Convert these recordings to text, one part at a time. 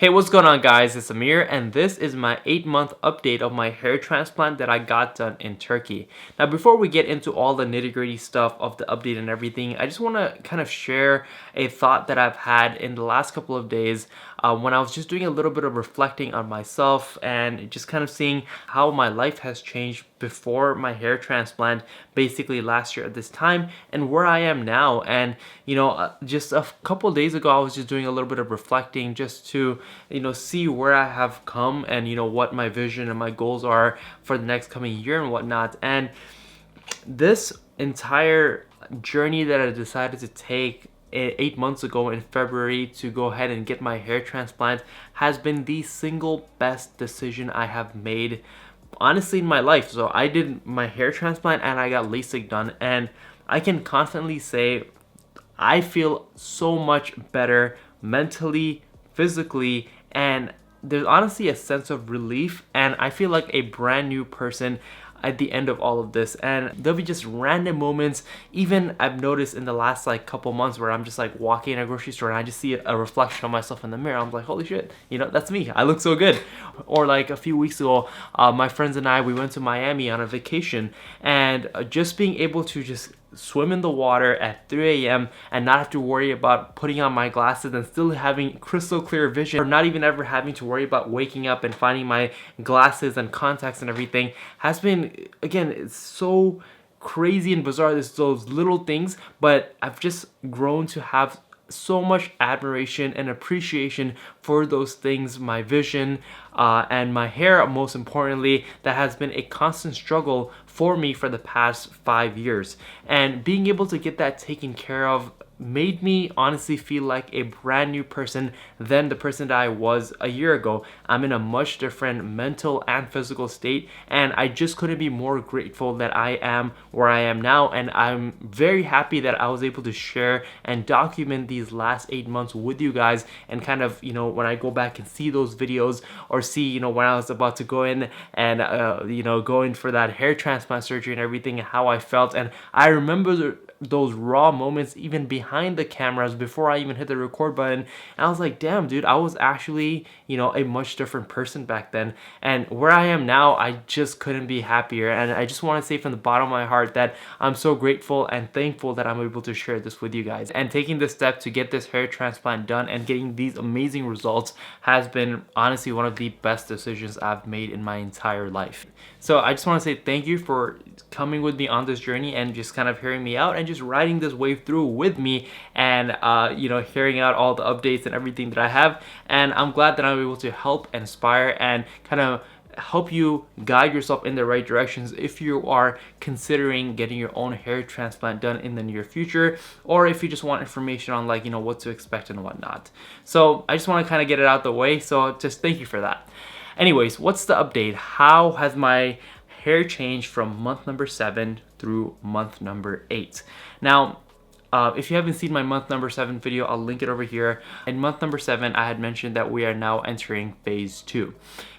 Hey, what's going on, guys? It's Amir, and this is my 8-month update of my hair transplant that I got done in Turkey. Now, before we get into all the nitty-gritty stuff of the update and everything, I just want to kind of share a thought that I've had in the last couple of days when I was just doing a little bit of reflecting on myself and just kind of seeing how my life has changed before my hair transplant, basically last year at this time, and where I am now. And just a couple of days ago, I was just doing a little bit of reflecting just to see where I have come and what my vision and my goals are for the next coming year and whatnot. And this entire journey that I decided to take 8 months ago in February to go ahead and get my hair transplant has been the single best decision I have made, honestly, in my life. So I did my hair transplant and I got LASIK done, and I can confidently say I feel so much better mentally, physically, and there's honestly a sense of relief, and I feel like a brand new person at the end of all of this. And there'll be just random moments, even I've noticed in the last couple months, where I'm just walking in a grocery store and I just see a reflection of myself in the mirror. I'm like, holy shit, that's me, I look so good. Or a few weeks ago, my friends and I, we went to Miami on a vacation, and just being able to just swim in the water at 3 a.m. and not have to worry about putting on my glasses and still having crystal clear vision, or not even ever having to worry about waking up and finding my glasses and contacts and everything, has been, again, it's so crazy and bizarre. There's those little things, but I've just grown to have so much admiration and appreciation for those things, my vision and my hair, most importantly, that has been a constant struggle for me for the past 5 years. And being able to get that taken care of made me honestly feel like a brand new person than the person that I was a year ago. I'm in a much different mental and physical state, and I just couldn't be more grateful that I am where I am now. And I'm very happy that I was able to share and document these last 8 months with you guys, and kind of when I go back and see those videos, or see when I was about to go in and go in for that hair transplant surgery and everything, and how I felt. And I remember those raw moments even behind the cameras before I even hit the record button, and I was like, damn, dude, I was actually a much different person back then. And where I am now, I just couldn't be happier. And I just want to say from the bottom of my heart that I'm so grateful and thankful that I'm able to share this with you guys. And taking this step to get this hair transplant done and getting these amazing results has been honestly one of the best decisions I've made in my entire life. So I just want to say thank you for coming with me on this journey and just kind of hearing me out and just riding this wave through with me, and hearing out all the updates and everything that I have. And I'm glad that I'm able to help, inspire, and kind of help you guide yourself in the right directions if you are considering getting your own hair transplant done in the near future, or if you just want information on what to expect and whatnot. So I just want to kind of get it out the way, so just thank you for that. Anyways, what's the update? How has my hair changed from month number 7 through month number 8? Now, if you haven't seen my month number 7 video, I'll link it over here. In month number 7, I had mentioned that we are now entering phase 2.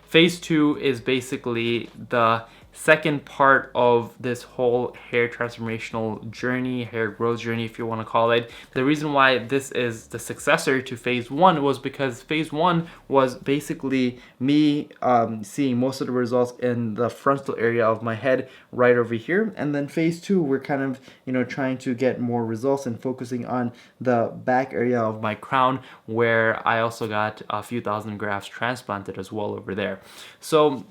Phase 2 is basically the second part of this whole hair transformational journey, hair growth journey, if you want to call it. The reason why this is the successor to phase 1 was because phase 1 was basically me seeing most of the results in the frontal area of my head right over here. And then phase 2, we're kind of trying to get more results and focusing on the back area of my crown, where I also got a few thousand grafts transplanted as well over there. So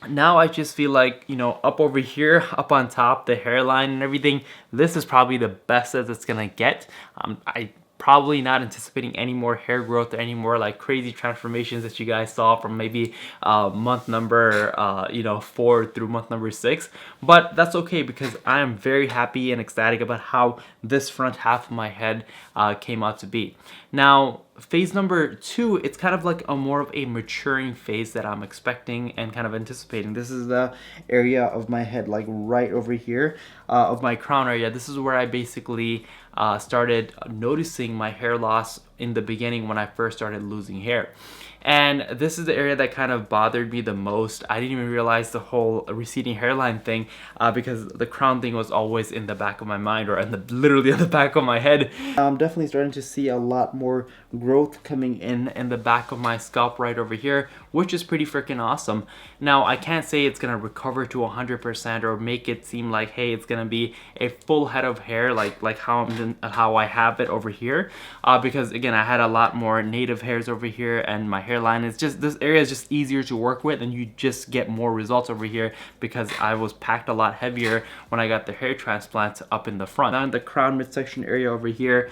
now I just feel like, up over here, up on top, the hairline and everything, this is probably the best that it's gonna get. I probably not anticipating any more hair growth or any more crazy transformations that you guys saw from maybe month number 4 through month number 6, but that's okay because I am very happy and ecstatic about how this front half of my head came out to be. Now, phase number 2, it's kind of a more of a maturing phase that I'm expecting and kind of anticipating. This is the area of my head, right over here, of my crown area. This is where I basically started noticing my hair loss in the beginning when I first started losing hair. And this is the area that kind of bothered me the most. I didn't even realize the whole receding hairline thing because the crown thing was always in the back of my mind, or literally in the back of my head. I'm definitely starting to see a lot more growth coming in the back of my scalp right over here, which is pretty freaking awesome. Now, I can't say it's gonna recover to 100% or make it seem like, hey, it's gonna be a full head of hair like how I have it over here, because again, I had a lot more native hairs over here, and my hairline is just, this area is just easier to work with, and you just get more results over here because I was packed a lot heavier when I got the hair transplant up in the front. Now in the crown midsection area over here,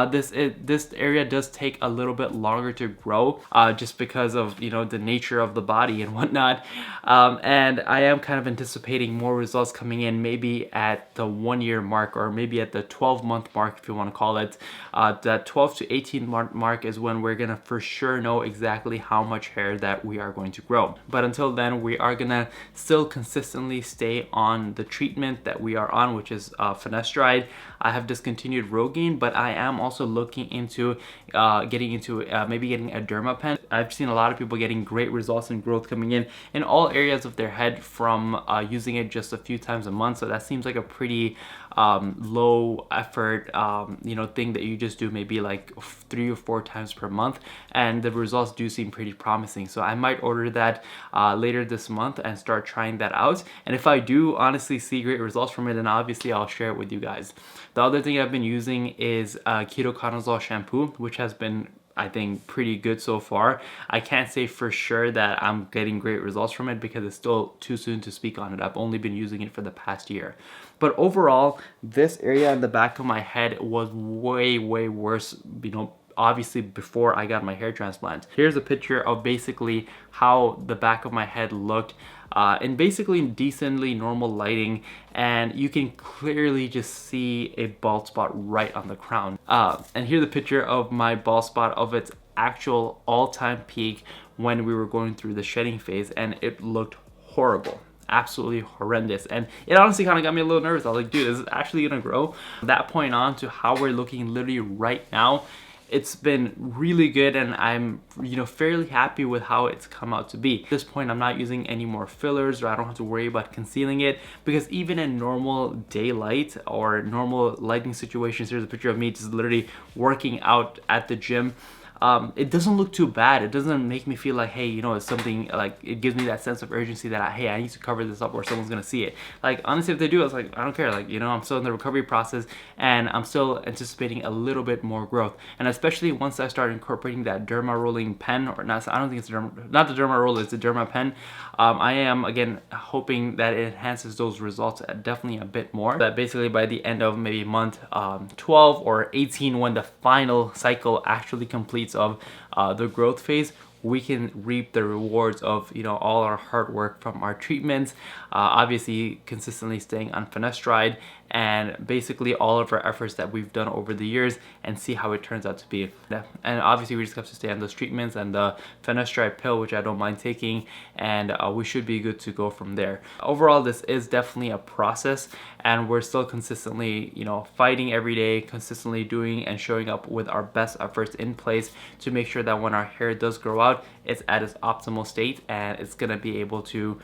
this area does take a little bit longer to grow, just because of, you know, the nature of the body and whatnot, and I am kind of anticipating more results coming in maybe at the 1-year mark, or maybe at the 12-month mark, if you want to call it. That 12 to 18 mark is when we're gonna for sure know exactly how much hair that we are going to grow. But until then, we are gonna still consistently stay on the treatment that we are on, which is finasteride. I have discontinued Rogaine, but I am also looking into maybe getting a derma pen. I've seen a lot of people getting great results and growth coming in all areas of their head from using it just a few times a month. So that seems like a pretty low effort thing that you just do maybe like 3 or 4 times per month, and the results do seem pretty promising. So I might order that later this month and start trying that out, and if I do honestly see great results from it, then obviously I'll share it with you guys. The other thing I've been using is ketoconazole shampoo, which has been, I think, pretty good so far. I can't say for sure that I'm getting great results from it because it's still too soon to speak on it. I've only been using it for the past year. But overall, this area in the back of my head was way worse, obviously before I got my hair transplant. Here's a picture of basically how the back of my head looked in basically decently normal lighting, and you can clearly just see a bald spot right on the crown. And here's a picture of my bald spot of its actual all-time peak when we were going through the shedding phase, and it looked horrible. Absolutely horrendous, and it honestly kind of got me a little nervous. I was like, dude, is this actually gonna grow? From that point on to how we're looking literally right now, it's been really good, and I'm fairly happy with how it's come out to be. At this point, I'm not using any more fillers, or I don't have to worry about concealing it, because even in normal daylight or normal lighting situations, here's a picture of me just literally working out at the gym. It doesn't look too bad. It doesn't make me feel like, hey, it's something, like, it gives me that sense of urgency that hey, I need to cover this up or someone's gonna see it. Like, honestly, if they do, it's like, I don't care. Like, I'm still in the recovery process, and I'm still anticipating a little bit more growth. And especially once I start incorporating that derma rolling pen, or not, I don't think it's not the derma roller, it's the derma pen. I am, again, hoping that it enhances those results definitely a bit more. That basically by the end of maybe month 12 or 18, when the final cycle actually completes of the growth phase, we can reap the rewards of all our hard work from our treatments, obviously consistently staying on finasteride, and basically all of our efforts that we've done over the years, and see how it turns out to be. And obviously we just have to stay on those treatments and the finasteride pill, which I don't mind taking, and we should be good to go from there. Overall, this is definitely a process, and we're still consistently fighting every day, consistently doing and showing up with our best efforts in place to make sure that when our hair does grow out, it's at its optimal state, and it's gonna be able to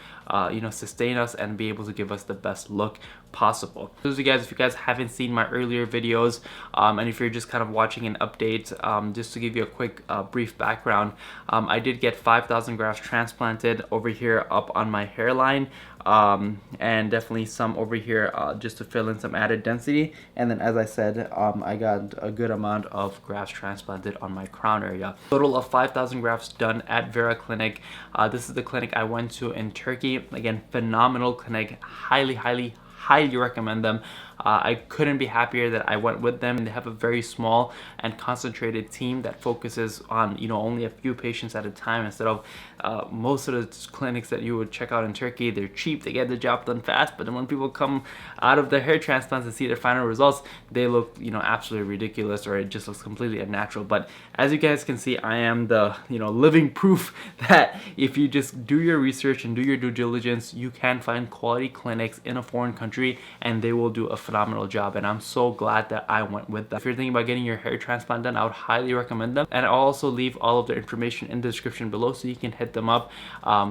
sustain us and be able to give us the best look possible. Those of you guys, if you guys haven't seen my earlier videos, and if you're just kind of watching an update, just to give you a quick brief background, I did get 5,000 grafts transplanted over here up on my hairline, and definitely some over here just to fill in some added density. And then, as I said, I got a good amount of grafts transplanted on my crown area. Total of 5,000 grafts done at Vera Clinic. This is the clinic I went to in Turkey. Again, phenomenal clinic. Highly recommend them. I couldn't be happier that I went with them. They have a very small and concentrated team that focuses on only a few patients at a time, instead of most of the clinics that you would check out in Turkey. They're cheap, they get the job done fast, but then when people come out of their hair transplants and see their final results, they look absolutely ridiculous, or it just looks completely unnatural. But as you guys can see, I am the living proof that if you just do your research and do your due diligence, you can find quality clinics in a foreign country country, and they will do a phenomenal job, and I'm so glad that I went with them. If you're thinking about getting your hair transplant done, I would highly recommend them, and I'll also leave all of their information in the description below so you can hit them up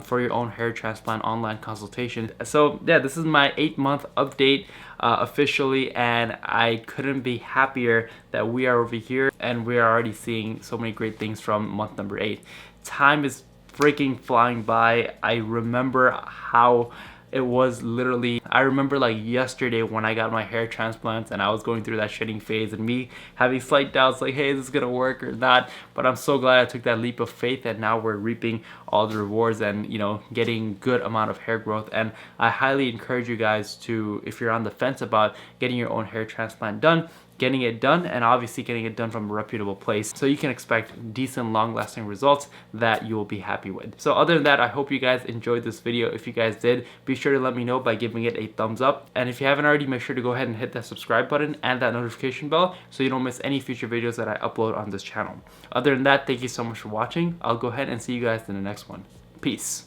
for your own hair transplant online consultation. So yeah, this is my 8-month update officially, and I couldn't be happier that we are over here and we are already seeing so many great things from month number 8. Time is freaking flying by. I remember how it was literally, I remember like yesterday when I got my hair transplants and I was going through that shedding phase and me having slight doubts like, hey, is this gonna work or not? But I'm so glad I took that leap of faith, and now we're reaping all the rewards and, you know, getting good amount of hair growth. And I highly encourage you guys to, if you're on the fence about getting your own hair transplant done, getting it done, and obviously getting it done from a reputable place so you can expect decent long-lasting results that you will be happy with. So other than that, I hope you guys enjoyed this video. If you guys did, be sure to let me know by giving it a thumbs up, and if you haven't already, make sure to go ahead and hit that subscribe button and that notification bell so you don't miss any future videos that I upload on this channel. Other than that, thank you so much for watching. I'll go ahead and see you guys in the next one. Peace.